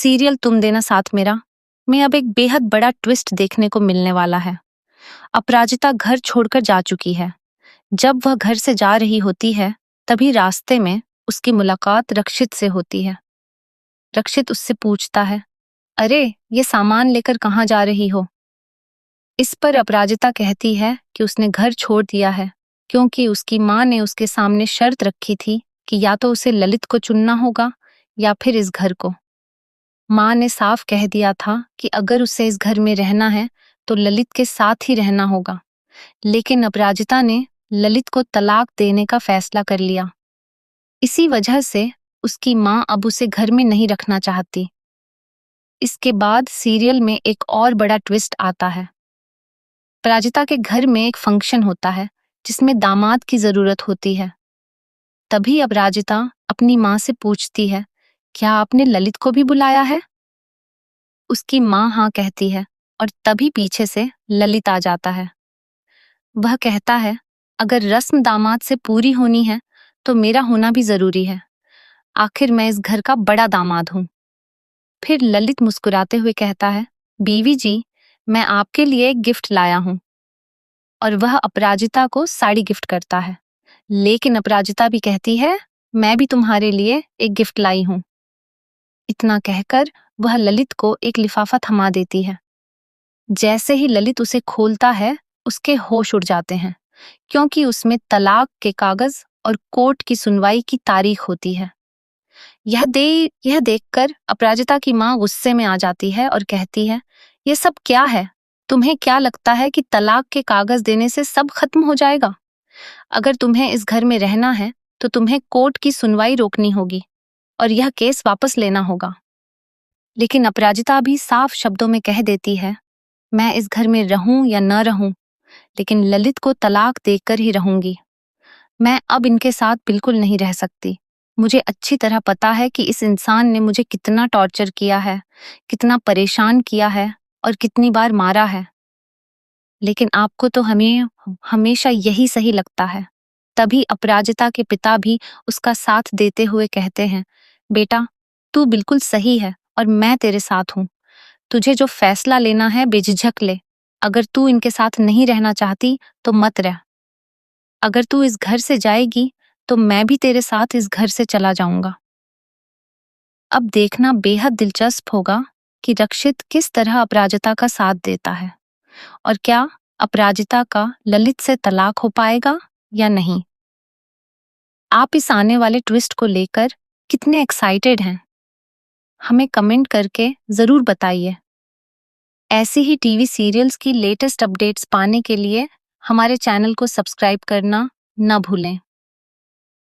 Serial तुम देना साथ मेरा में अब एक बेहद बड़ा ट्विस्ट देखने को मिलने वाला है। अपराजिता घर छोड़कर जा चुकी है। जब वह घर से जा रही होती है, तभी रास्ते में उसकी मुलाकात रक्षित से होती है। रक्षित उससे पूछता है, अरे ये सामान लेकर कहाँ जा रही हो? इस पर अपराजिता कहती है कि उसने घर छोड़ दिया है क्योंकि उसकी माँ ने उसके सामने शर्त रखी थी कि या तो उसे ललित को चुनना होगा या फिर इस घर को। माँ ने साफ कह दिया था कि अगर उसे इस घर में रहना है तो ललित के साथ ही रहना होगा, लेकिन अपराजिता ने ललित को तलाक देने का फैसला कर लिया। इसी वजह से उसकी माँ अब उसे घर में नहीं रखना चाहती। इसके बाद सीरियल में एक और बड़ा ट्विस्ट आता है। अपराजिता के घर में एक फंक्शन होता है जिसमें दामाद की जरूरत होती है। तभी अपराजिता अपनी माँ से पूछती है, क्या आपने ललित को भी बुलाया है? उसकी माँ हाँ कहती है और तभी पीछे से ललित आ जाता है। वह कहता है, अगर रस्म दामाद से पूरी होनी है तो मेरा होना भी जरूरी है। आखिर मैं इस घर का बड़ा दामाद हूँ। फिर ललित मुस्कुराते हुए कहता है, बीवी जी, मैं आपके लिए एक गिफ्ट लाया हूँ। और वह अपराजिता को साड़ी गिफ्ट करता है। लेकिन अपराजिता भी कहती है, मैं भी तुम्हारे लिए एक गिफ्ट लाई हूँ। इतना कहकर वह ललित को एक लिफाफा थमा देती है। जैसे ही ललित उसे खोलता है, उसके होश उड़ जाते हैं क्योंकि उसमें तलाक के कागज और कोर्ट की सुनवाई की तारीख होती है। यह देखकर अपराजिता की माँ गुस्से में आ जाती है और कहती है, ये सब क्या है? तुम्हें क्या लगता है कि तलाक के कागज देने से सब खत्म हो जाएगा? अगर तुम्हें इस घर में रहना है तो तुम्हें कोर्ट की सुनवाई रोकनी होगी और यह केस वापस लेना होगा। लेकिन अपराजिता भी साफ शब्दों में कह देती है, मैं इस घर में रहूं या न रहूं, लेकिन ललित को तलाक देकर ही रहूंगी। मैं अब इनके साथ बिल्कुल नहीं रह सकती। मुझे अच्छी तरह पता है कि इस इंसान ने मुझे कितना टॉर्चर किया है, कितना परेशान किया है और कितनी बार मारा है। लेकिन आपको तो हमें हमेशा यही सही लगता है। तभी अपराजिता के पिता भी उसका साथ देते हुए कहते हैं, बेटा, तू बिल्कुल सही है और मैं तेरे साथ हूँ। तुझे जो फैसला लेना है बेझिझक ले। अगर तू इनके साथ नहीं रहना चाहती तो मत रह। अगर तू इस घर से जाएगी तो मैं भी तेरे साथ इस घर से चला जाऊंगा। अब देखना बेहद दिलचस्प होगा कि रक्षित किस तरह अपराजिता का साथ देता है और क्या अपराजिता का ललित से तलाक हो पाएगा या नहीं। आप इस आने वाले ट्विस्ट को लेकर कितने एक्साइटेड हैं? हमें कमेंट करके जरूर बताइए। ऐसी ही टीवी सीरियल्स की लेटेस्ट अपडेट्स पाने के लिए हमारे चैनल को सब्सक्राइब करना न भूलें।